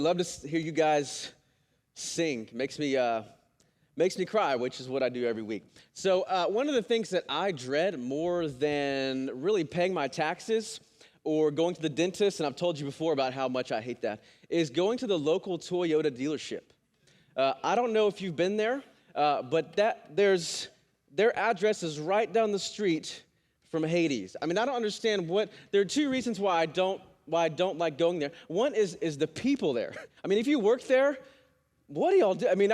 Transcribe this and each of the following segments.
love to hear you guys sing. Makes me cry, which is what I do every week. So one of the things that I dread more than really paying my taxes or going to the dentist, and I've told you before about how much I hate that, is going to the local Toyota dealership. I don't know if you've been there, but their address is right down the street from Hades. I mean, I don't understand there are two reasons why I don't like going there. One is the people there. I mean, if you work there, what do y'all do? I mean,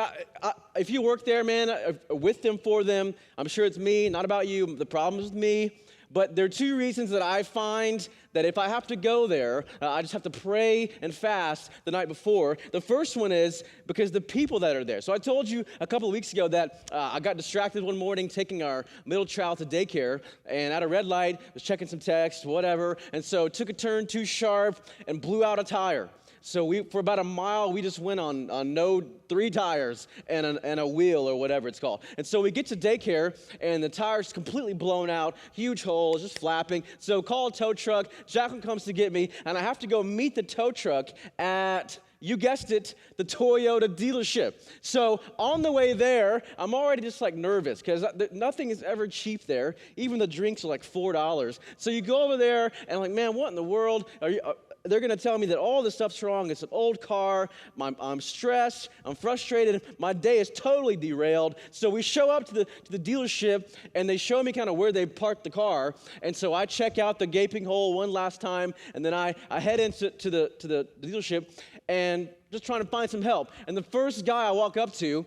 if you work there, man, with them, for them, I'm sure it's me, not about you. The problem's with me. But there are two reasons that I find that if I have to go there, I just have to pray and fast the night before. The first one is because the people that are there. So I told you a couple of weeks ago that I got distracted one morning taking our middle child to daycare, and at a red light, was checking some text, whatever, and so took a turn too sharp and blew out a tire. So for about a mile, we just went on no 3 tires and a wheel or whatever it's called. And so we get to daycare, and the tire's completely blown out, huge holes, just flapping. So call a tow truck. Jacqueline comes to get me, and I have to go meet the tow truck at, you guessed it, the Toyota dealership. So on the way there, I'm already just like nervous because nothing is ever cheap there. Even the drinks are like $4. So you go over there, and I'm like, man, what in the world are you... They're going to tell me that all this stuff's wrong. It's an old car. I'm stressed. I'm frustrated. My day is totally derailed. So we show up to the dealership, and they show me kind of where they parked the car. And so I check out the gaping hole one last time, and then I head into the dealership and just trying to find some help. And the first guy I walk up to,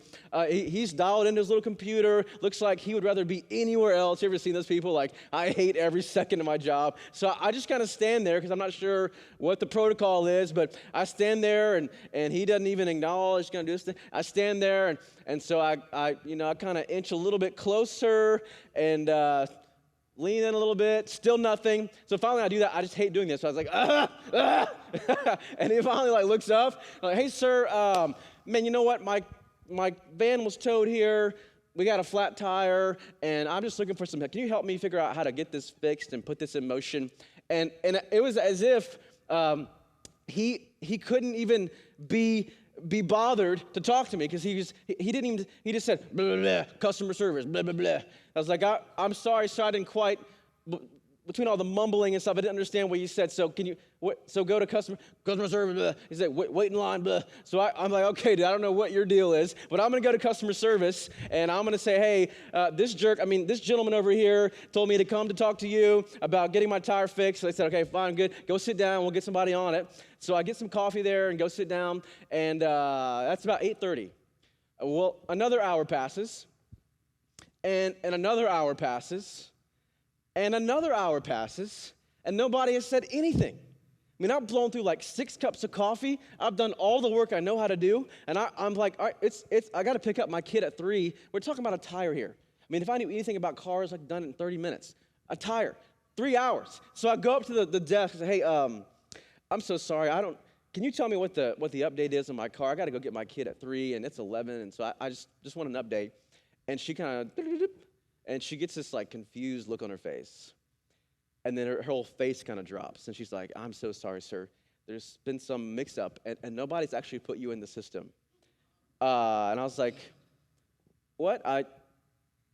he's dialed into his little computer. Looks like he would rather be anywhere else. You ever seen those people? Like, I hate every second of my job. So I just kind of stand there because I'm not sure what the protocol is, but I stand there, and he doesn't even acknowledge he's going to do this thing. I stand there, and so I kind of inch a little bit closer and lean in a little bit, still nothing. So finally I do that. I just hate doing this. So I was like, and he finally looks up, like, hey, sir, man, you know what? My van was towed here. We got a flat tire, and I'm just looking for some help. Can you help me figure out how to get this fixed and put this in motion? And it was as if he couldn't even be bothered to talk to me because he just said blah, blah, blah, customer service, blah, blah, blah. I was like, I'm sorry, sir, I didn't quite, between all the mumbling and stuff, I didn't understand what you said. So so go to customer service, blah. He said, wait in line, blah. So I'm like, okay, dude, I don't know what your deal is, but I'm going to go to customer service, and I'm going to say, hey, this gentleman over here told me to come to talk to you about getting my tire fixed. So they said, okay, fine, good. Go sit down. We'll get somebody on it. So I get some coffee there and go sit down, and that's about 8:30. Well, another hour passes, and another hour passes, and another hour passes, and nobody has said anything. I mean, I've blown through like 6 cups of coffee. I've done all the work I know how to do, and I'm like, all right, I got to pick up my kid at 3. We're talking about a tire here. I mean, if I knew anything about cars, I'd done it in 30 minutes. A tire, 3 hours. So I go up to the desk and say, hey, I'm so sorry. Can you tell me what the update is on my car? I got to go get my kid at 3, and it's 11, and so I just want an update. And she kind of, and she gets this like confused look on her face. And then her whole face kind of drops, and she's like, I'm so sorry, sir. There's been some mix-up, and nobody's actually put you in the system. And I was like, what?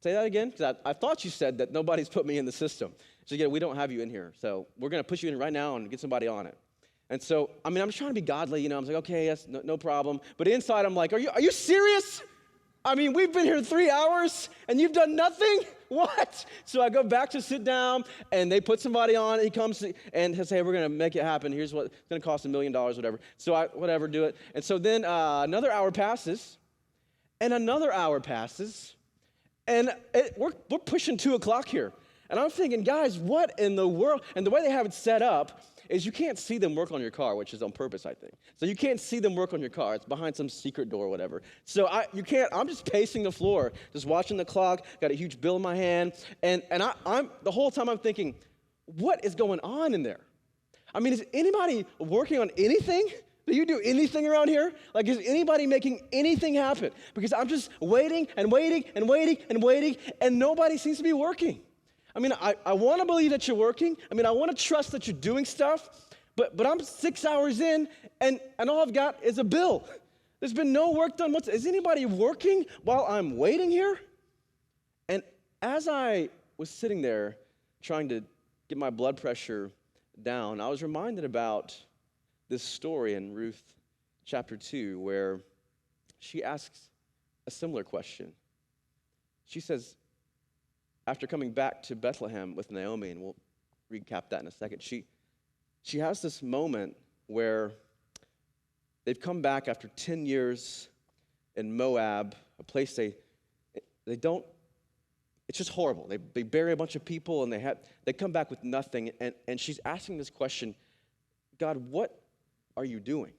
Say that again? Because I thought you said that nobody's put me in the system. So yeah, we don't have you in here. So we're going to push you in right now and get somebody on it. And so, I mean, I'm just trying to be godly, I'm like, okay, yes, no problem. But inside, I'm like, are you serious? I mean, we've been here 3 hours, and you've done nothing? What? So I go back to sit down, and they put somebody on. He comes and says, hey, we're going to make it happen. Here's what it's going to cost $1 million, whatever. So I do it. And so then another hour passes, and another hour passes, and we're pushing 2 o'clock here. And I'm thinking, guys, what in the world? And the way they have it set up is you can't see them work on your car, which is on purpose, I think. So you can't see them work on your car. It's behind some secret door or whatever. So I'm just pacing the floor, just watching the clock, got a huge bill in my hand, and I'm the whole time I'm thinking, what is going on in there? I mean, is anybody working on anything? Do you do anything around here? Like, is anybody making anything happen? Because I'm just waiting and waiting and waiting and waiting, and nobody seems to be working. I mean, I want to believe that you're working. I mean, I want to trust that you're doing stuff, But I'm 6 hours in, and all I've got is a bill. There's been no work done. Is anybody working while I'm waiting here? And as I was sitting there trying to get my blood pressure down, I was reminded about this story in Ruth chapter 2 where she asks a similar question. She says, after coming back to Bethlehem with Naomi, and we'll recap that in a second, she has this moment where they've come back after 10 years in Moab, a place they don't, it's just horrible. They bury a bunch of people and they come back with nothing. And she's asking this question, God, what are you doing?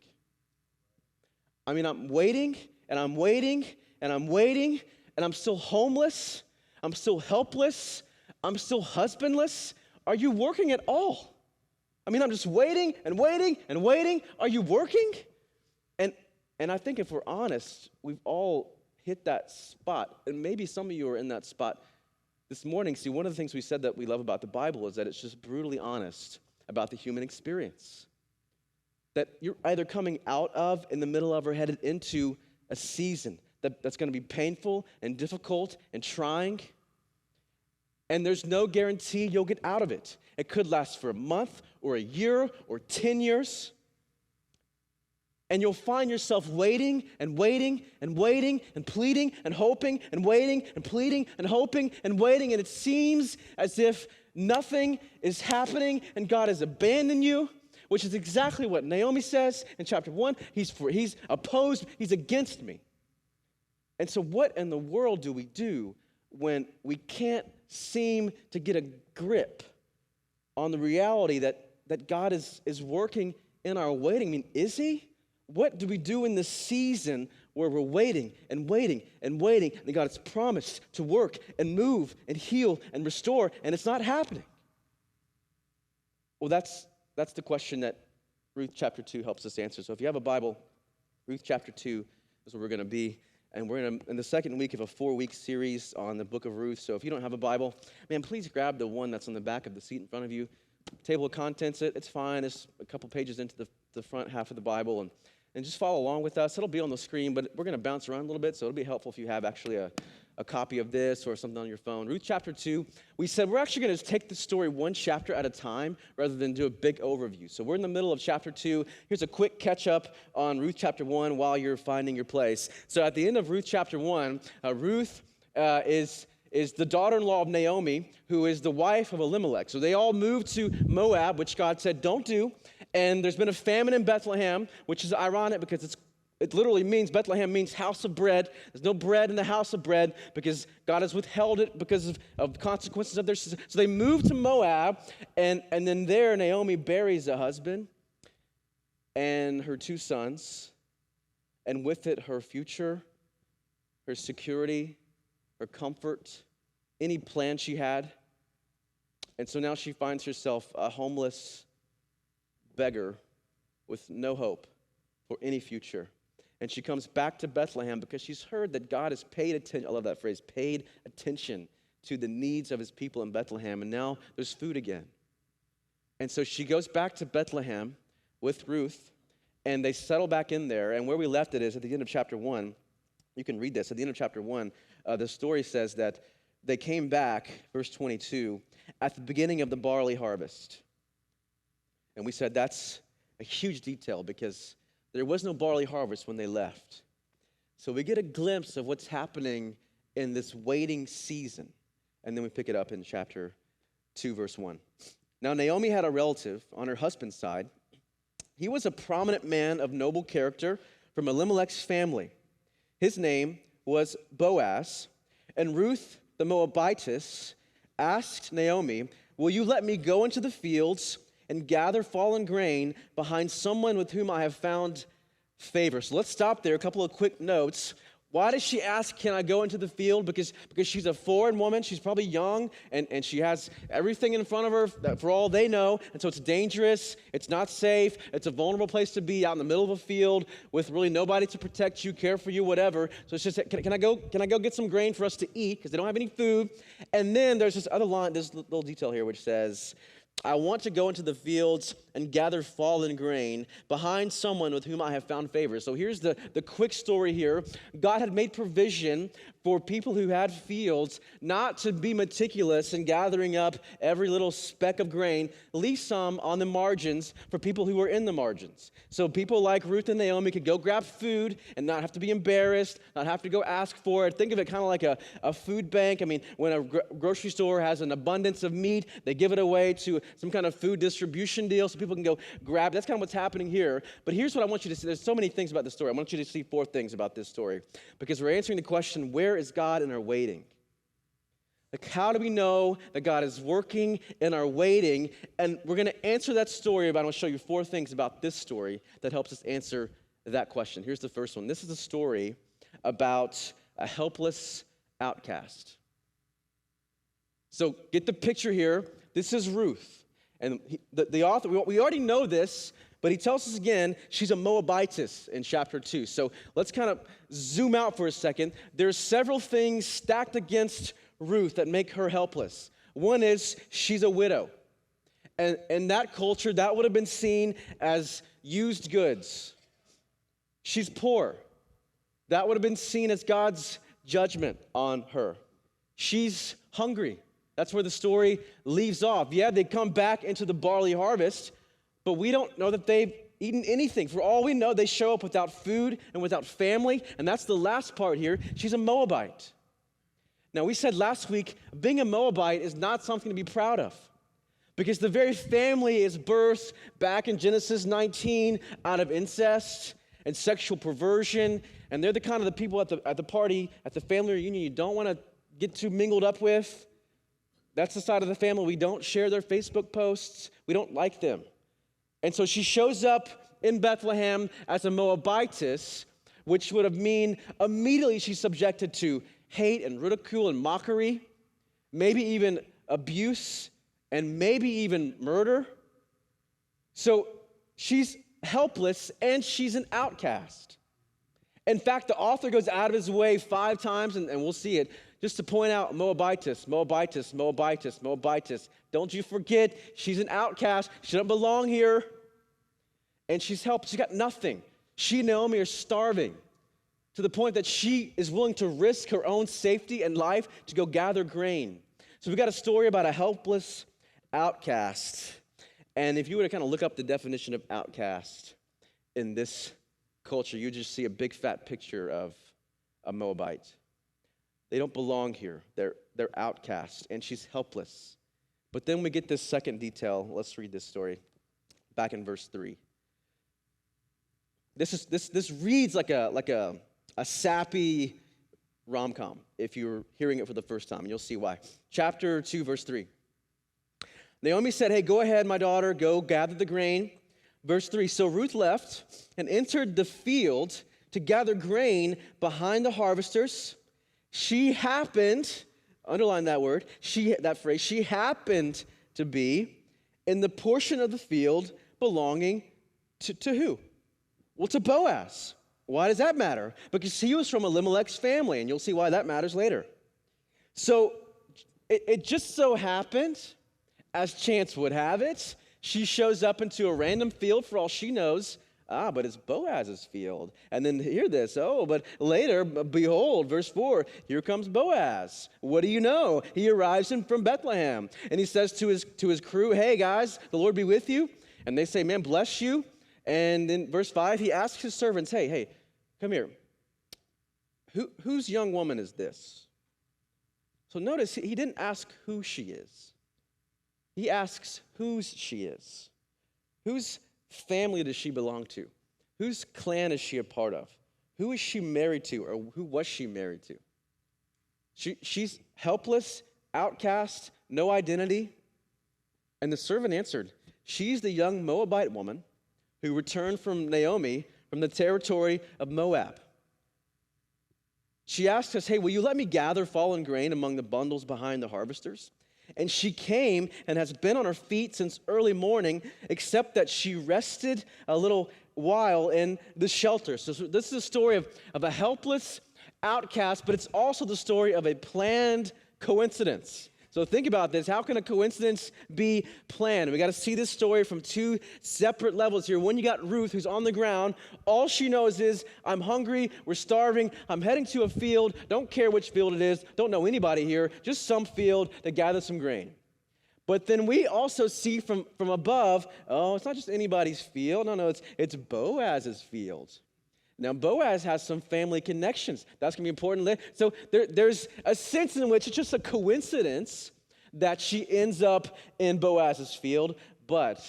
I mean, I'm waiting and I'm waiting and I'm waiting and I'm still homeless. I'm still helpless. I'm still husbandless. Are you working at all? I mean, I'm just waiting and waiting and waiting. Are you working? And I think if we're honest, we've all hit that spot. And maybe some of you are in that spot this morning. See, one of the things we said that we love about the Bible is that it's just brutally honest about the human experience. That you're either coming out of, in the middle of, or headed into a season that's going to be painful and difficult and trying. And there's no guarantee you'll get out of it. It could last for a month or a year or 10 years. And you'll find yourself waiting and waiting and waiting and pleading and hoping and waiting and pleading and hoping and waiting. And it seems as if nothing is happening and God has abandoned you, which is exactly what Naomi says in chapter 1. He's opposed, he's against me. And so what in the world do we do when we can't seem to get a grip on the reality that God is working in our waiting? I mean, is he? What do we do in this season where we're waiting and waiting and waiting, and God has promised to work and move and heal and restore, and it's not happening? Well, that's the question that Ruth chapter 2 helps us answer. So if you have a Bible, Ruth chapter 2 is where we're going to be. And we're in the second week of a 4-week series on the book of Ruth. So if you don't have a Bible, man, please grab the one that's on the back of the seat in front of you. Table of contents, it's fine. It's a couple pages into the front half of the Bible. And just follow along with us. It'll be on the screen, but we're going to bounce around a little bit, so it'll be helpful if you have actually a copy of this or something on your phone. Ruth chapter 2, we said we're actually going to take the story one chapter at a time rather than do a big overview. So we're in the middle of chapter 2. Here's a quick catch-up on Ruth chapter 1 while you're finding your place. So at the end of Ruth chapter 1, Ruth is the daughter-in-law of Naomi, who is the wife of Elimelech. So they all moved to Moab, which God said, don't do. And there's been a famine in Bethlehem, which is ironic because it literally means, Bethlehem means house of bread. There's no bread in the house of bread because God has withheld it because of consequences of their sin. So they moved to Moab, and then there Naomi buries a husband and her 2 sons, and with it her future, her security, her comfort, any plan she had. And so now she finds herself a homeless beggar with no hope for any future. And she comes back to Bethlehem because she's heard that God has paid attention, I love that phrase, paid attention to the needs of his people in Bethlehem. And now there's food again. And so she goes back to Bethlehem with Ruth, and they settle back in there. And where we left it is at the end of chapter 1. You can read this. At the end of chapter 1, the story says that they came back, verse 22, at the beginning of the barley harvest. And we said that's a huge detail because there was no barley harvest when they left. So we get a glimpse of what's happening in this waiting season. And then we pick it up in chapter 2, verse 1. Now Naomi had a relative on her husband's side. He was a prominent man of noble character from Elimelech's family. His name was Boaz. And Ruth the Moabitess asked Naomi, will you let me go into the fields and gather fallen grain behind someone with whom I have found favor? So let's stop there. A couple of quick notes. Why does she ask, can I go into the field? Because she's a foreign woman. She's probably young, and she has everything in front of her that for all they know. And so it's dangerous. It's not safe. It's a vulnerable place to be out in the middle of a field with really nobody to protect you, care for you, whatever. So it's just, can I go get some grain for us to eat? Because they don't have any food. And then there's this other line, this little detail here, which says, I want to go into the fields and gather fallen grain behind someone with whom I have found favor. So here's the quick story here. God had made provision for people who had fields not to be meticulous in gathering up every little speck of grain, leave some on the margins for people who were in the margins. So people like Ruth and Naomi could go grab food and not have to be embarrassed, not have to go ask for it. Think of it kind of like a food bank. I mean, when a grocery store has an abundance of meat, they give it away to some kind of food distribution deal so people can go grab. That's kind of what's happening here. But here's what I want you to see. There's so many things about this story. I want you to see 4 things about this story because we're answering the question, where is God in our waiting? Like, how do we know that God is working in our waiting? And we're going to answer that story, but I'm going to show you 4 things about this story that helps us answer that question. Here's the first one. This is a story about a helpless outcast. So get the picture here. This is Ruth. And the author, we already know this, but he tells us again, she's a Moabitess in chapter 2. So let's kind of zoom out for a second. There's several things stacked against Ruth that make her helpless. One is she's a widow. And in that culture, that would have been seen as used goods. She's poor. That would have been seen as God's judgment on her. She's hungry. That's where the story leaves off. Yeah, they come back into the barley harvest, but we don't know that they've eaten anything. For all we know, they show up without food and without family, and that's the last part here. She's a Moabite. Now, we said last week, being a Moabite is not something to be proud of because the very family is birthed back in Genesis 19 out of incest and sexual perversion, and they're the kind of the people at the party, at the family reunion you don't want to get too mingled up with. That's the side of the family. We don't share their Facebook posts. We don't like them. And so she shows up in Bethlehem as a Moabitess, which would have mean immediately she's subjected to hate and ridicule and mockery, maybe even abuse, and maybe even murder. So she's helpless and she's an outcast. In fact, the author goes out of his way 5 times, and we'll see it, just to point out Moabitess, Moabitess, Moabitess, Moabitess. Don't you forget, she's an outcast. She doesn't belong here. And she's helpless. She got nothing. She and Naomi are starving to the point that she is willing to risk her own safety and life to go gather grain. So we got a story about a helpless outcast. And if you were to kind of look up the definition of outcast in this culture, you just see a big fat picture of a Moabite. They don't belong here. They're outcasts, and she's helpless. But then we get this second detail. Let's read this story back in verse 3. This reads like a sappy rom-com if you're hearing it for the first time. You'll see why. Chapter 2, verse 3. Naomi said, "Hey, go ahead, my daughter. Go gather the grain." Verse 3, so Ruth left and entered the field to gather grain behind the harvesters. She happened, underline that word, that phrase, she happened to be in the portion of the field belonging to who? Well, to Boaz. Why does that matter? Because he was from Elimelech's family, and you'll see why that matters later. So it just so happened, as chance would have it, she shows up into a random field for all she knows. But it's Boaz's field. And then hear this. But later, behold, verse 4, here comes Boaz. What do you know? He arrives from Bethlehem. And he says to his crew, "Hey, guys, the Lord be with you." And they say, "Man, bless you." And in verse 5, he asks his servants, hey, come here. Whose young woman is this? So notice, he didn't ask who she is. He asks whose she is. Whose family does she belong to? Whose clan is she a part of? Who is she married to, or who was she married to? She's helpless, outcast, no identity. And the servant answered, she's the young Moabite woman who returned from Naomi from the territory of Moab. She asked us, "Hey, will you let me gather fallen grain among the bundles behind the harvesters?" And she came and has been on her feet since early morning, except that she rested a little while in the shelter. So this is a story of a helpless outcast, but it's also the story of a planned coincidence. So think about this. How can a coincidence be planned? We got to see this story from two separate levels here. One, you got Ruth, who's on the ground. All she knows is, I'm hungry, we're starving, I'm heading to a field, don't care which field it is, don't know anybody here, just some field to gather some grain. But then we also see from above, oh, it's not just anybody's field. No, it's Boaz's field. Now, Boaz has some family connections. That's going to be important. So there's a sense in which it's just a coincidence that she ends up in Boaz's field, but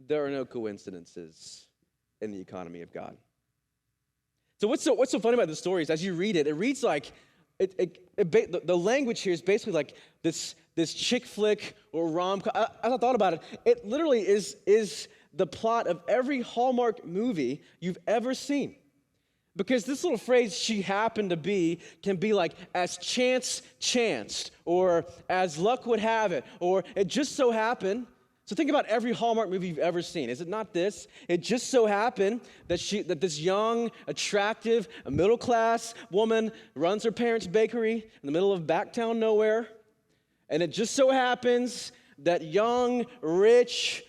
there are no coincidences in the economy of God. So what's so funny about the story is as you read it, it reads like, the language here is basically like this chick flick or rom-com. As I thought about it, it literally is the plot of every Hallmark movie you've ever seen. Because this little phrase, she happened to be, can be like, as chance chanced, or as luck would have it, or it just so happened. So think about every Hallmark movie you've ever seen. Is it not this? It just so happened that this young, attractive, middle-class woman runs her parents' bakery in the middle of backtown nowhere. And it just so happens that young, rich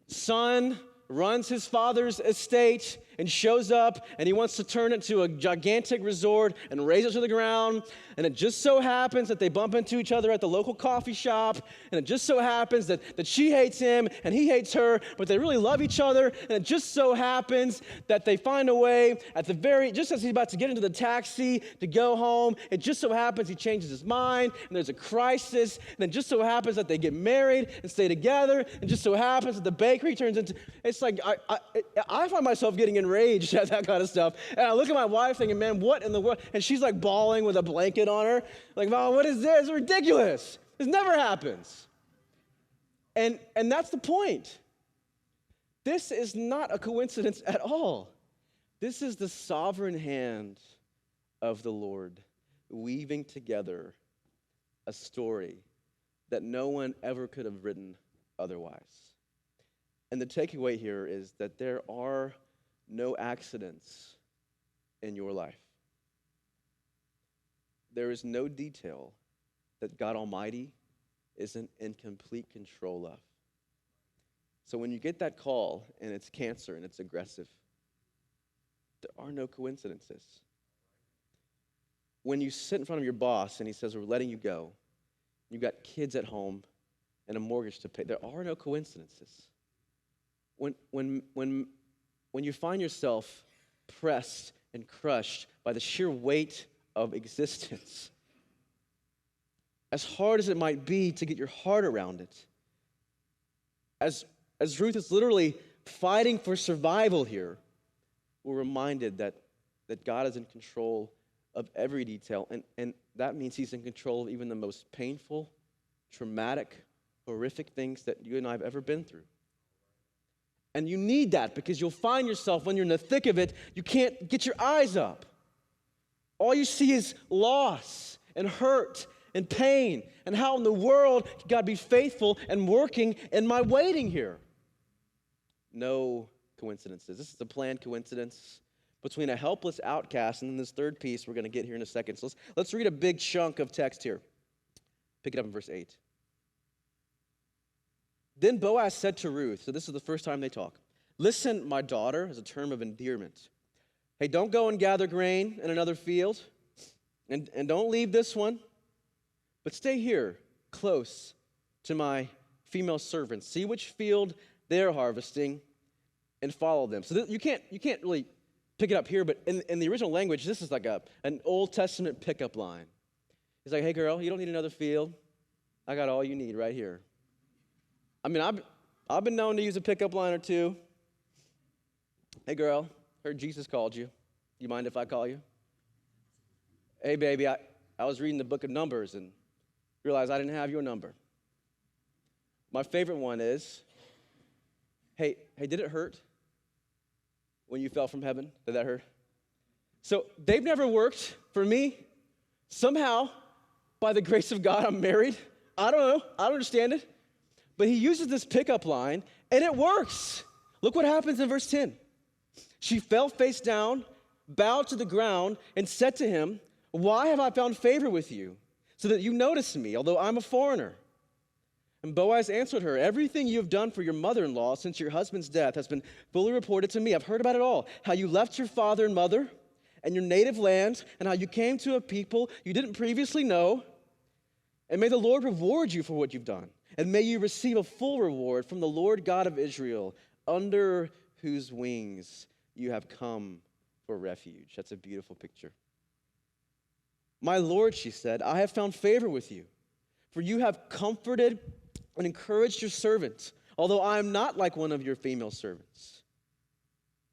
son runs his father's estate and shows up, and he wants to turn it to a gigantic resort and raise it to the ground. And it just so happens that they bump into each other at the local coffee shop, and it just so happens that she hates him and he hates her, but they really love each other. And it just so happens that they find a way just as he's about to get into the taxi to go home, it just so happens he changes his mind, and there's a crisis, and it just so happens that they get married and stay together, and just so happens that the bakery turns into, it's like, I find myself getting enraged at that kind of stuff. And I look at my wife thinking, man, what in the world? And she's like bawling with a blanket on her. Like, Mom, what is this? It's ridiculous. This never happens. And that's the point. This is not a coincidence at all. This is the sovereign hand of the Lord weaving together a story that no one ever could have written otherwise. And the takeaway here is that there are no accidents in your life. There is no detail that God Almighty isn't in complete control of. So when you get that call and it's cancer and it's aggressive, there are no coincidences. When you sit in front of your boss and he says, we're letting you go, you've got kids at home and a mortgage to pay, there are no coincidences. When you find yourself pressed and crushed by the sheer weight of existence, as hard as it might be to get your heart around it, as Ruth is literally fighting for survival here, we're reminded that God is in control of every detail, and that means he's in control of even the most painful, traumatic, horrific things that you and I have ever been through. And you need that because you'll find yourself when you're in the thick of it, you can't get your eyes up. All you see is loss and hurt and pain. And how in the world can God be faithful and working in my waiting here? No coincidences. This is a planned coincidence between a helpless outcast and then this third piece we're going to get here in a second. So let's read a big chunk of text here. Pick it up in verse 8. Then Boaz said to Ruth, so this is the first time they talk, listen, my daughter, as a term of endearment. Hey, don't go and gather grain in another field, and don't leave this one, but stay here, close to my female servants. See which field they're harvesting, and follow them. So you can't really pick it up here, but in the original language, this is like an Old Testament pickup line. He's like, hey, girl, you don't need another field. I got all you need right here. I mean, I've been known to use a pickup line or two. Hey, girl, heard Jesus called you. You mind if I call you? Hey, baby, I was reading the book of Numbers and realized I didn't have your number. My favorite one is, hey, did it hurt when you fell from heaven? Did that hurt? So they've never worked for me. Somehow, by the grace of God, I'm married. I don't know. I don't understand it. But he uses this pickup line, and it works. Look what happens in verse 10. She fell face down, bowed to the ground, and said to him, why have I found favor with you, so that you notice me, although I'm a foreigner?" And Boaz answered her, "Everything you have done for your mother-in-law since your husband's death has been fully reported to me. I've heard about it all, how you left your father and mother and your native land, and how you came to a people you didn't previously know. And may the Lord reward you for what you've done, and may you receive a full reward from the Lord God of Israel, under whose wings you have come for refuge." That's a beautiful picture. "My Lord," she said, "I have found favor with you, for you have comforted and encouraged your servant, although I am not like one of your female servants."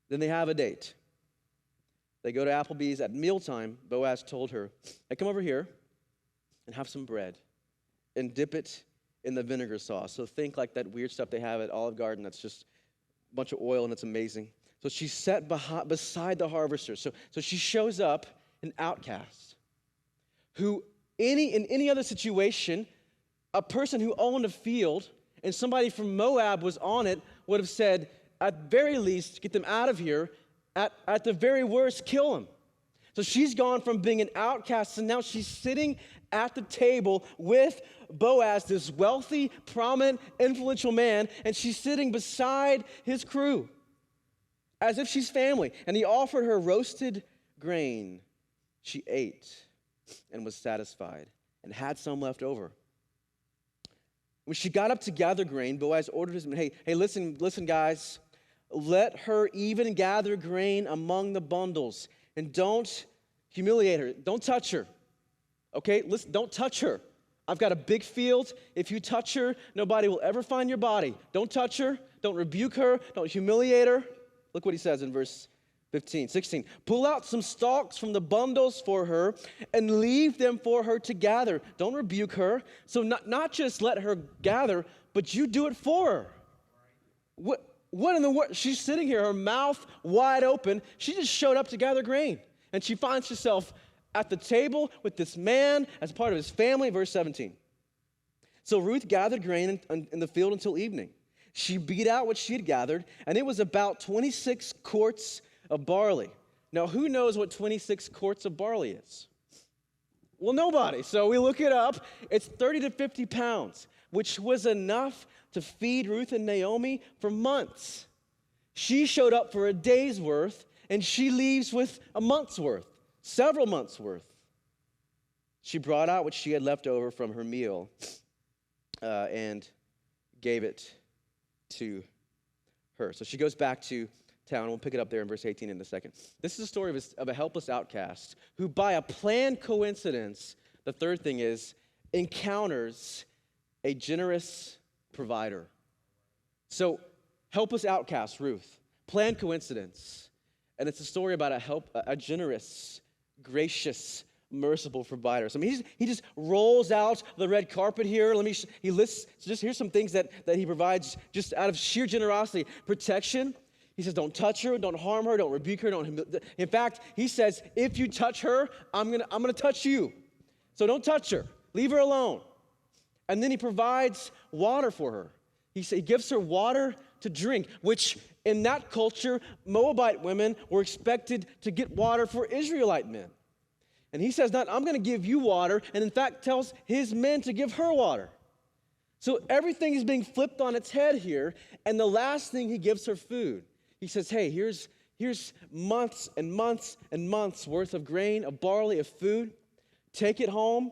Then they have a date. They go to Applebee's at mealtime. Boaz told her, "Hey, come over here and have some bread and dip it in the vinegar sauce." So think like that weird stuff they have at Olive Garden that's just a bunch of oil and it's amazing. So she sat beside the harvester. So she shows up, an outcast, who in any other situation, a person who owned a field and somebody from Moab was on it would have said, at very least, get them out of here. At the very worst, kill them. So she's gone from being an outcast, and now she's sitting at the table with Boaz, this wealthy, prominent, influential man, and she's sitting beside his crew as if she's family. And he offered her roasted grain. She ate and was satisfied and had some left over. When she got up to gather grain, Boaz ordered his men, hey, listen, guys. Let her even gather grain among the bundles, and don't humiliate her. Don't touch her. Okay, listen, don't touch her. I've got a big field. If you touch her, nobody will ever find your body. Don't touch her. Don't rebuke her. Don't humiliate her. Look what he says in verse 16. "Pull out some stalks from the bundles for her and leave them for her to gather. Don't rebuke her." So not just let her gather, but you do it for her. What in the world? She's sitting here, her mouth wide open. She just showed up to gather grain. And she finds herself at the table with this man as part of his family. Verse 17. "So Ruth gathered grain in the field until evening. She beat out what she had gathered, and it was about 26 quarts of barley." Now, who knows what 26 quarts of barley is? Well, nobody. So we look it up. It's 30 to 50 pounds, which was enough to feed Ruth and Naomi for months. She showed up for a day's worth, and she leaves with a month's worth, several months' worth. She brought out what she had left over from her meal and gave it to her. So she goes back to town. We'll pick it up there in verse 18 in a second. This is a story of a helpless outcast who, by a planned coincidence, the third thing is, encounters a generous provider. So, helpless outcast, Ruth. Planned coincidence. And it's a story about a generous, gracious, merciful provider. So, I mean, he just rolls out the red carpet here. He lists, just here's some things that he provides just out of sheer generosity. Protection. He says, don't touch her, don't harm her, don't rebuke her. In fact, he says, if you touch her, I'm gonna touch you. So don't touch her. Leave her alone. And then he provides water for her. He gives her water to drink, which in that culture, Moabite women were expected to get water for Israelite men. And he says, I'm going to give you water, and in fact tells his men to give her water. So everything is being flipped on its head here, and the last thing he gives her food. He says, hey, here's months and months and months worth of grain, of barley, of food. Take it home.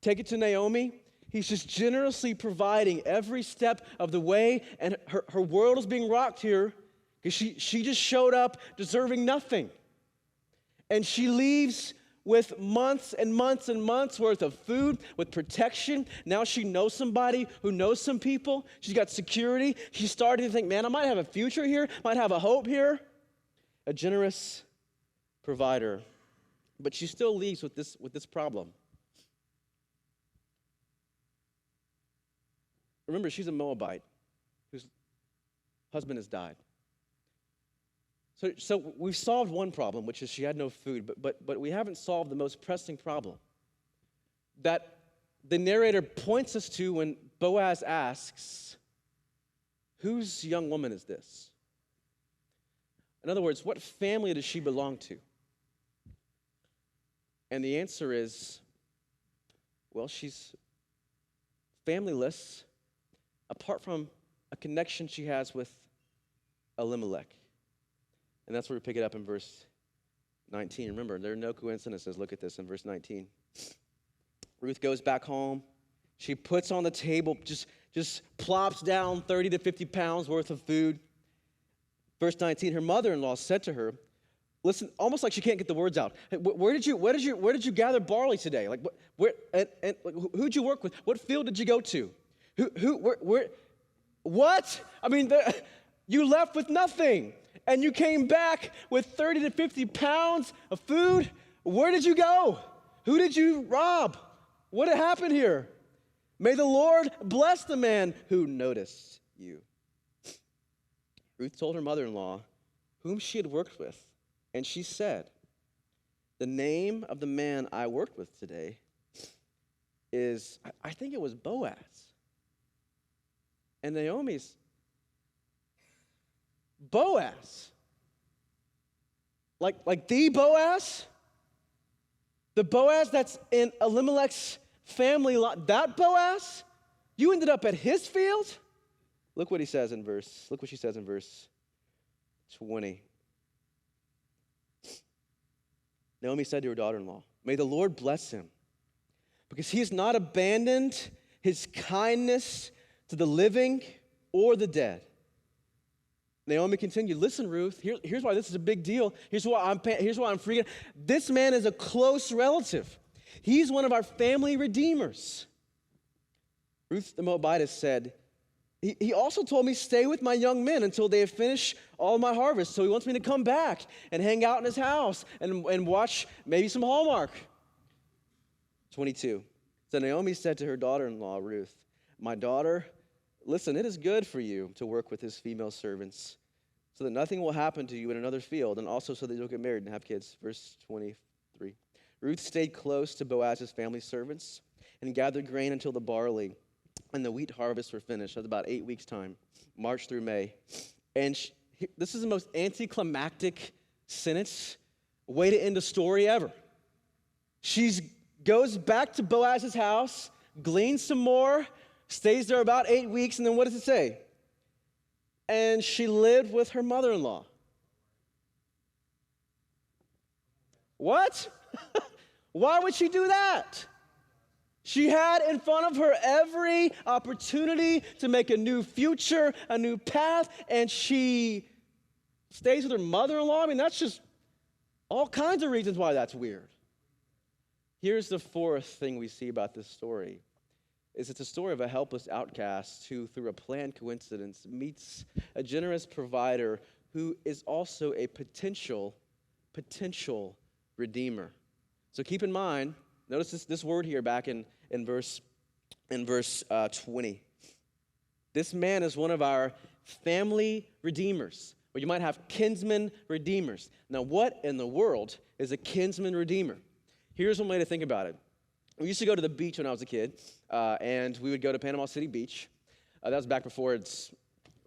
Take it to Naomi. He's just generously providing every step of the way, and her world is being rocked here because she just showed up deserving nothing. And she leaves with months and months and months worth of food, with protection. Now she knows somebody who knows some people. She's got security. She's starting to think, man, I might have a future here, might have a hope here. A generous provider. But she still leaves with this problem. Remember, she's a Moabite whose husband has died. So we've solved one problem, which is she had no food, but we haven't solved the most pressing problem that the narrator points us to when Boaz asks, whose young woman is this? In other words, what family does she belong to? And the answer is, Well, she's familyless apart from a connection she has with Elimelech. And that's where we pick it up in verse 19. Remember, there are no coincidences. Look at this in verse 19. Ruth goes back home. She puts on the table, just plops down 30 to 50 pounds worth of food. Verse 19, her mother-in-law said to her, listen, almost like she can't get the words out. Hey, where did you gather barley today? Like, who'd you work with? What field did you go to? What? I mean, you left with nothing, and you came back with 30 to 50 pounds of food. Where did you go? Who did you rob? What had happened here? May the Lord bless the man who noticed you. Ruth told her mother-in-law whom she had worked with, and she said, the name of the man I worked with today is, I think it was Boaz. And Naomi's, Boaz? Like the Boaz? The Boaz that's in Elimelech's family lot, that Boaz? You ended up at his field? Look what she says in verse 20. Naomi said to her daughter-in-law, may the Lord bless him, because he has not abandoned his kindness to the living or the dead. Naomi continued, listen, Ruth, here's why this is a big deal. Here's why I'm freaking. This man is a close relative. He's one of our family redeemers. Ruth the Moabitess said, he also told me, stay with my young men until they have finished all my harvest. So he wants me to come back and hang out in his house and watch maybe some Hallmark. 22. So Naomi said to her daughter-in-law, Ruth, my daughter, listen, it is good for you to work with his female servants so that nothing will happen to you in another field, and also so that you'll get married and have kids. Verse 23. Ruth stayed close to Boaz's family servants and gathered grain until the barley and the wheat harvest were finished. That's about 8 weeks' time, March through May. And this is the most anticlimactic sentence, way to end a story ever. She goes back to Boaz's house, gleans some more, stays there about 8 weeks, and then what does it say? And she lived with her mother-in-law. What? Why would she do that? She had in front of her every opportunity to make a new future, a new path, and she stays with her mother-in-law. I mean, that's just all kinds of reasons why that's weird. Here's the fourth thing we see about this story. It's a story of a helpless outcast who, through a planned coincidence, meets a generous provider who is also a potential redeemer. So keep in mind, notice this word here back in verse 20. This man is one of our family redeemers, or you might have kinsman redeemers. Now, what in the world is a kinsman redeemer? Here's one way to think about it. We used to go to the beach when I was a kid, and we would go to Panama City Beach. That was back before it's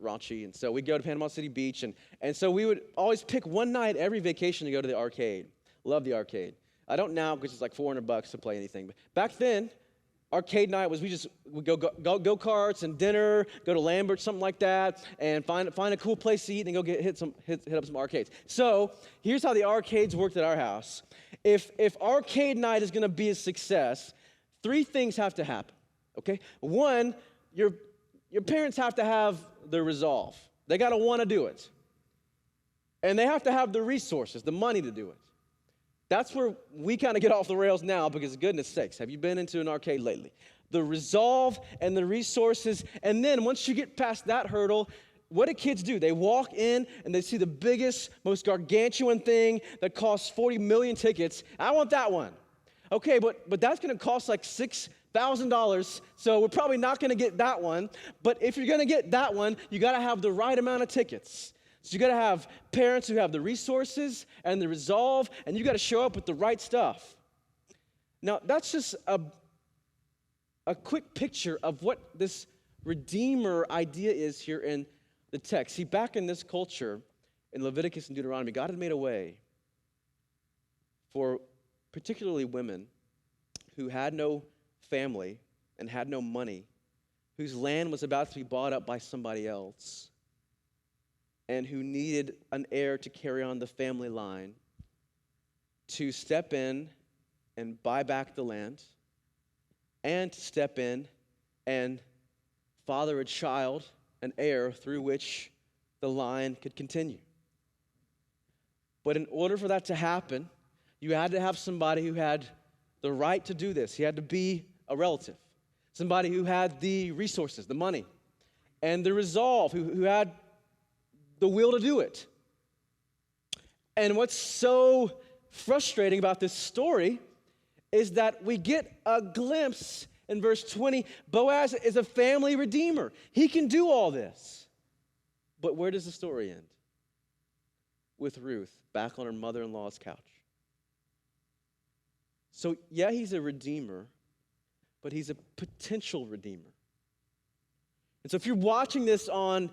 raunchy, and so we'd go to Panama City Beach, and so we would always pick one night every vacation to go to the arcade. Love the arcade. I don't now because it's like $400 to play anything. But back then, arcade night was we'd go go-karts and dinner, go to Lambert, something like that, and find a cool place to eat and go hit up some arcades. So here's how the arcades worked at our house. If arcade night is going to be a success, three things have to happen. Okay, one, your parents have to have the resolve. They got to want to do it, and they have to have the resources, the money to do it. That's where we kind of get off the rails now because, goodness sakes, have you been into an arcade lately? The resolve and the resources, and then once you get past that hurdle, what do kids do? They walk in and they see the biggest, most gargantuan thing that costs 40 million tickets. I want that one. Okay, but that's going to cost like $6,000, so we're probably not going to get that one. But if you're going to get that one, you got to have the right amount of tickets. So you got to have parents who have the resources and the resolve, and you got to show up with the right stuff. Now, that's just a quick picture of what this Redeemer idea is here in the text. See, back in this culture, in Leviticus and Deuteronomy, God had made a way for particularly women who had no family and had no money, whose land was about to be bought up by somebody else, and who needed an heir to carry on the family line, to step in and buy back the land, and to step in and father a child, an heir through which the line could continue. But in order for that to happen, you had to have somebody who had the right to do this. He had to be a relative, somebody who had the resources, the money, and the resolve, who had the will to do it. And what's so frustrating about this story is that we get a glimpse in verse 20. Boaz is a family redeemer. He can do all this. But where does the story end? With Ruth back on her mother-in-law's couch. So yeah, he's a redeemer, but he's a potential redeemer. And so if you're watching this on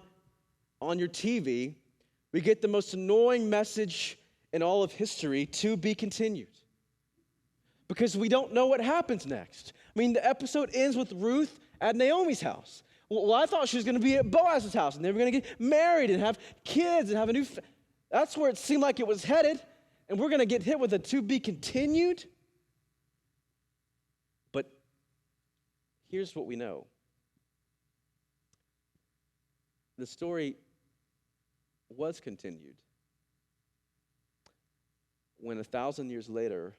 your TV, we get the most annoying message in all of history: to be continued. Because we don't know what happens next. I mean, the episode ends with Ruth at Naomi's house. Well, I thought she was going to be at Boaz's house, and they were going to get married and have kids and have a new... That's where it seemed like it was headed, and we're going to get hit with a to be continued. But here's what we know. The story was continued when 1,000 years later,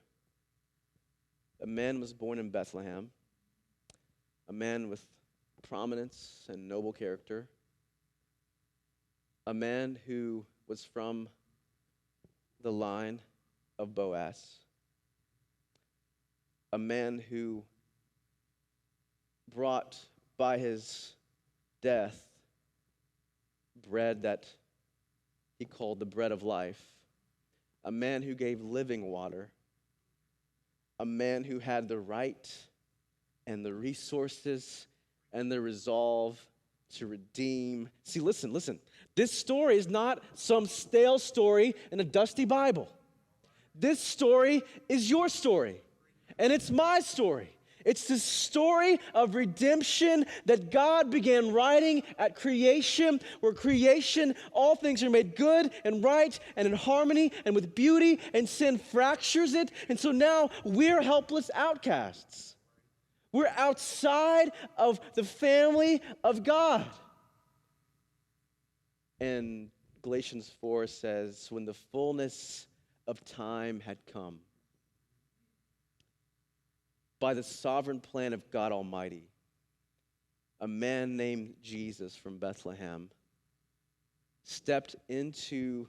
a man was born in Bethlehem, a man with prominence and noble character, a man who was from the line of Boaz, a man who brought by his death bread that he called the bread of life, a man who gave living water, a man who had the right and the resources and the resolve to redeem. See, listen. This story is not some stale story in a dusty Bible. This story is your story, and it's my story. It's the story of redemption that God began writing at creation, where creation, all things are made good and right and in harmony and with beauty, and sin fractures it. And so now we're helpless outcasts. We're outside of the family of God. And Galatians 4 says, when the fullness of time had come, by the sovereign plan of God Almighty, a man named Jesus from Bethlehem stepped into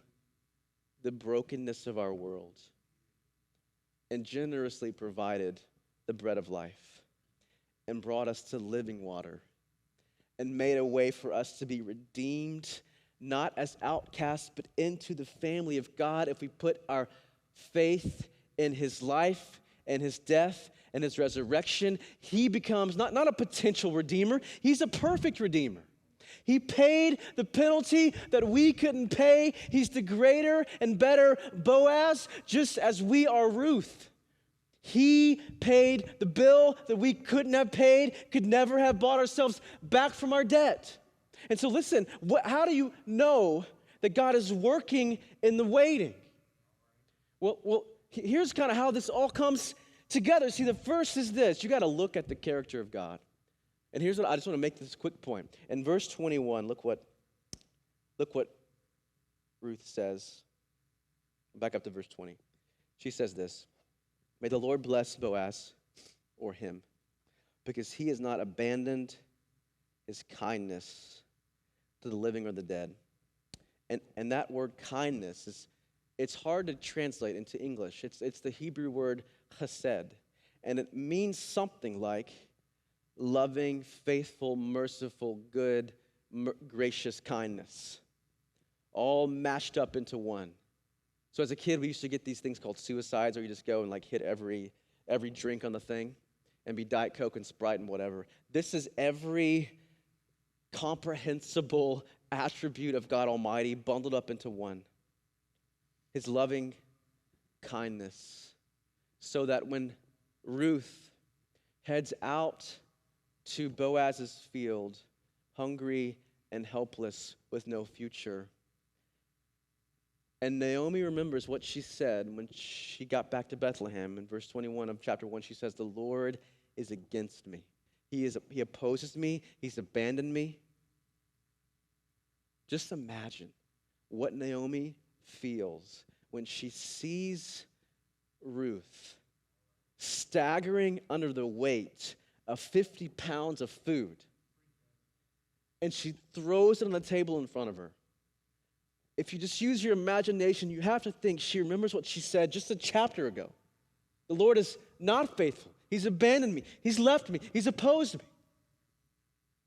the brokenness of our world and generously provided the bread of life and brought us to living water and made a way for us to be redeemed, not as outcasts, but into the family of God if we put our faith in his life and his death and his resurrection. He becomes not a potential redeemer, he's a perfect redeemer. He paid the penalty that we couldn't pay. He's the greater and better Boaz, just as we are Ruth. He paid the bill that we couldn't have paid, could never have bought ourselves back from our debt. And so listen, how do you know that God is working in the waiting? Well, here's kind of how this all comes together. See, the first is this: you got to look at the character of God. And here's what I just want to make this quick point. In verse 21, look what Ruth says. Back up to verse 20. She says this: may the Lord bless Boaz, or him, because he has not abandoned his kindness to the living or the dead. And that word kindness it's hard to translate into English. It's the Hebrew word chesed, and it means something like loving, faithful, merciful, good, gracious kindness, all mashed up into one. So as a kid, we used to get these things called suicides, where you just go and like hit every drink on the thing and be Diet Coke and Sprite and whatever. This is every comprehensible attribute of God Almighty bundled up into one. His loving kindness, so that when Ruth, heads out to Boaz's field, hungry and helpless with no future. And Naomi remembers what she said when she got back to Bethlehem. In verse 21 of chapter 1, she says, "The Lord is against me. He opposes me. He's abandoned me." Just imagine what Naomi feels when she sees Ruth staggering under the weight of 50 pounds of food, and she throws it on the table in front of her. If you just use your imagination, you have to think she remembers what she said just a chapter ago. The Lord is not faithful. He's abandoned me. He's left me. He's opposed me.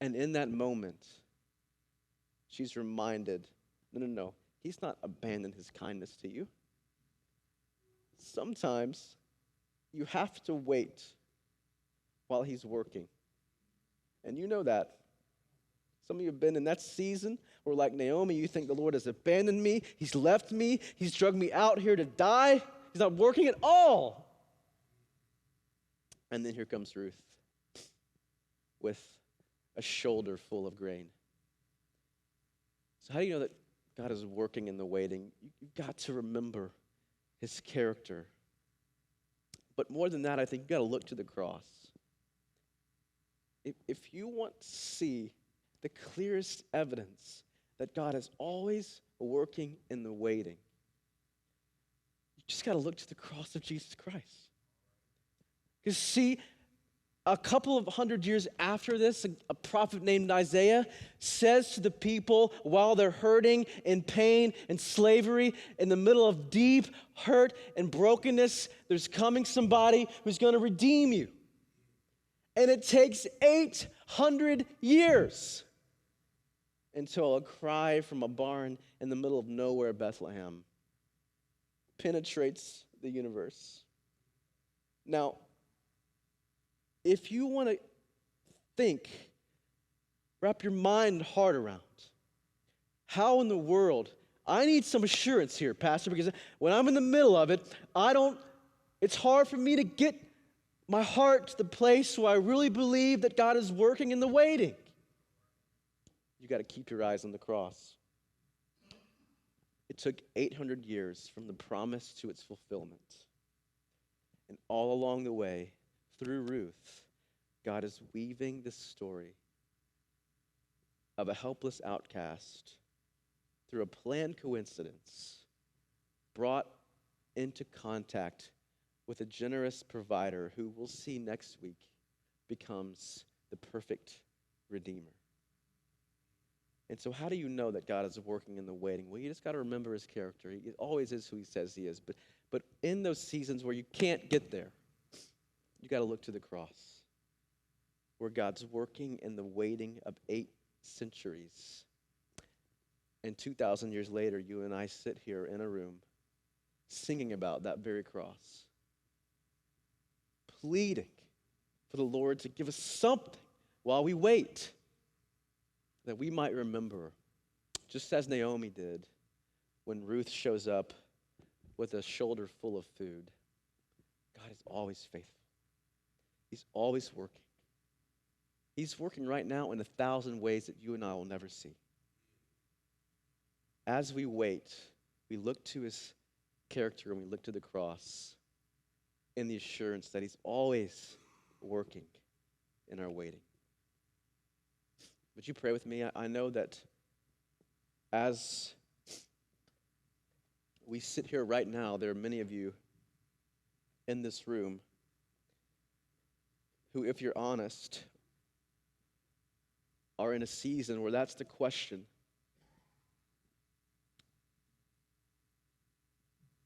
And in that moment, she's reminded, no, He's not abandoned His kindness to you. Sometimes you have to wait while He's working. And you know that. Some of you have been in that season where, like Naomi, you think the Lord has abandoned me, He's left me, He's dragged me out here to die, He's not working at all. And then here comes Ruth with a shoulder full of grain. So how do you know that God is working in the waiting? You've got to remember His character. But more than that, I think you've got to look to the cross. If you want to see the clearest evidence that God is always working in the waiting, you just got to look to the cross of Jesus Christ. Because see, a couple of hundred years after this, a prophet named Isaiah says to the people while they're hurting, in pain, and slavery, in the middle of deep hurt and brokenness, there's coming somebody who's going to redeem you. And it takes 800 years until a cry from a barn in the middle of nowhere, Bethlehem, penetrates the universe. Now, if you want to think, wrap your mind and heart around, how in the world, I need some assurance here, Pastor, because when I'm in the middle of it, it's hard for me to get my heart to the place where I really believe that God is working in the waiting. You got to keep your eyes on the cross. It took 800 years from the promise to its fulfillment. And all along the way, through Ruth, God is weaving this story of a helpless outcast through a planned coincidence, brought into contact with a generous provider who we'll see next week becomes the perfect Redeemer. And so how do you know that God is working in the waiting? Well, you just got to remember His character. He always is who He says He is. But in those seasons where you can't get there, you got to look to the cross, where God's working in the waiting of 8 centuries. And 2,000 years later, you and I sit here in a room singing about that very cross, pleading for the Lord to give us something while we wait, that we might remember, just as Naomi did when Ruth shows up with a shoulder full of food. God is always faithful. He's always working. He's working right now in 1,000 ways that you and I will never see. As we wait, we look to His character and we look to the cross in the assurance that He's always working in our waiting. Would you pray with me? I know that as we sit here right now, there are many of you in this room who, if you're honest, are in a season where that's the question.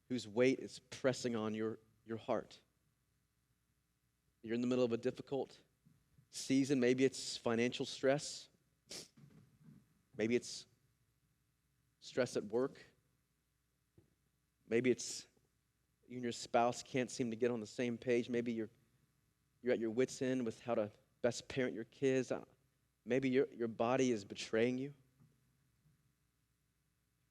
Whose weight is pressing on your heart. You're in the middle of a difficult season. Maybe it's financial stress. Maybe it's stress at work. Maybe it's you and your spouse can't seem to get on the same page. Maybe you're at your wits' end with how to best parent your kids. Maybe your body is betraying you.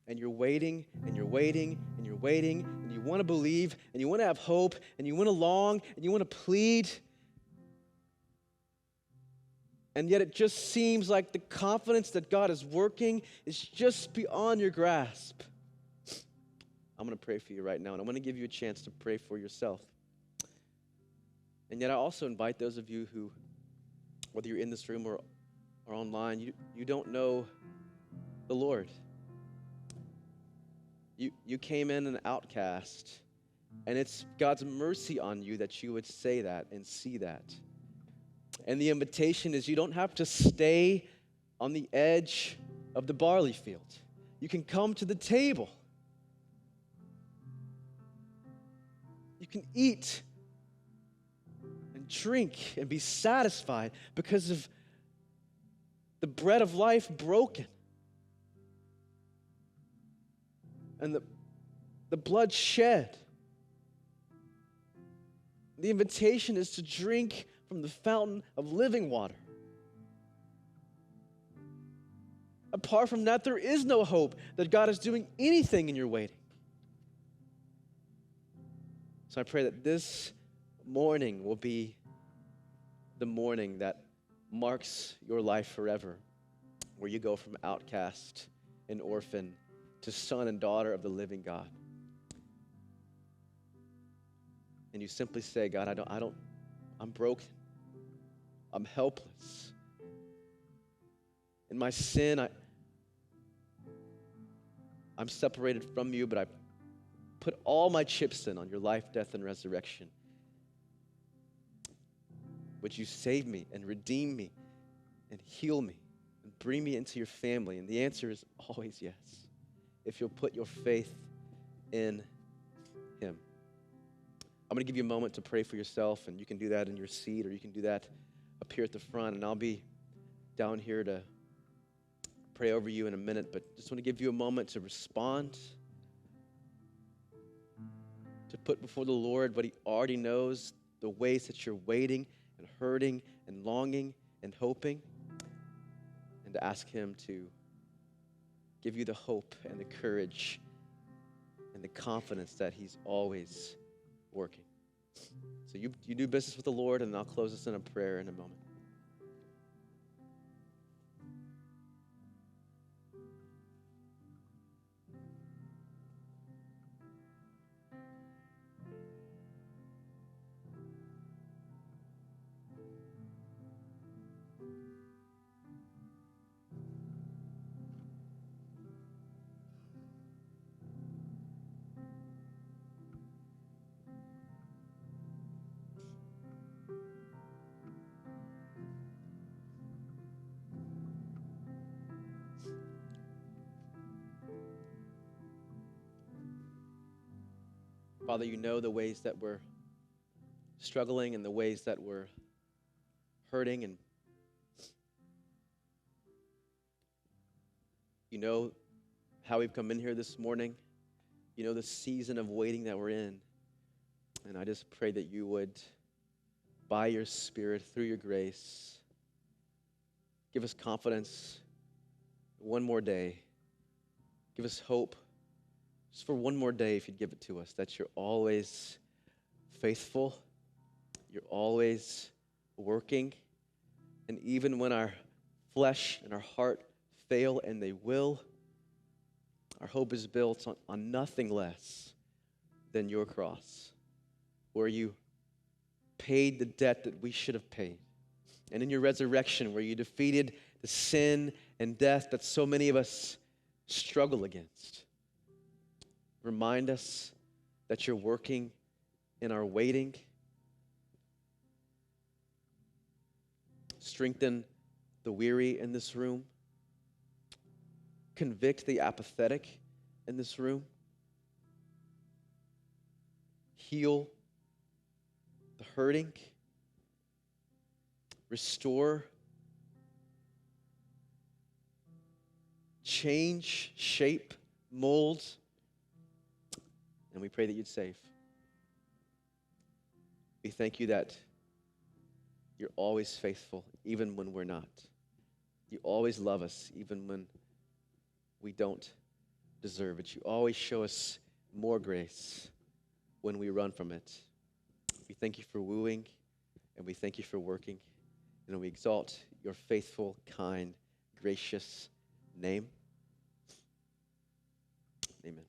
And you're waiting, and you're waiting, and you're waiting, and you want to believe, and you want to have hope, and you want to long, and you want to plead. And yet it just seems like the confidence that God is working is just beyond your grasp. I'm going to pray for you right now, and I'm going to give you a chance to pray for yourself. And yet I also invite those of you who, whether you're in this room or online, you don't know the Lord. You came in an outcast, and it's God's mercy on you that you would say that and see that. And the invitation is you don't have to stay on the edge of the barley field. You can come to the table. You can eat and drink and be satisfied because of the bread of life broken and the blood shed. The invitation is to drink from the fountain of living water. Apart from that, there is no hope that God is doing anything in your waiting. So I pray that this morning will be the morning that marks your life forever, where you go from outcast and orphan to son and daughter of the living God. And you simply say, God, I'm broken. I'm helpless. In my sin, I'm separated from you, but I put all my chips in on your life, death, and resurrection. Would you save me and redeem me and heal me and bring me into your family? And the answer is always yes, if you'll put your faith in him. I'm going to give you a moment to pray for yourself, and you can do that in your seat, or you can do that up here at the front, and I'll be down here to pray over you in a minute, but just want to give you a moment to respond, to put before the Lord what he already knows, the ways that you're waiting and hurting and longing and hoping, and to ask him to give you the hope and the courage and the confidence that he's always working. So you do business with the Lord, and I'll close this in a prayer in a moment. Father, you know the ways that we're struggling and the ways that we're hurting, and you know how we've come in here this morning. You know the season of waiting that we're in. And I just pray that you would, by your Spirit, through your grace, give us confidence one more day. Give us hope just for one more day, if you'd give it to us, that you're always faithful, you're always working, and even when our flesh and our heart fail, and they will, our hope is built on nothing less than your cross, where you paid the debt that we should have paid, and in your resurrection, where you defeated the sin and death that so many of us struggle against. Remind us that you're working in our waiting. Strengthen the weary in this room. Convict the apathetic in this room. Heal the hurting. Restore. Change, shape, mold. And we pray that you'd save. We thank you that you're always faithful, even when we're not. You always love us, even when we don't deserve it. You always show us more grace when we run from it. We thank you for wooing, and we thank you for working. and we exalt your faithful, kind, gracious name. Amen.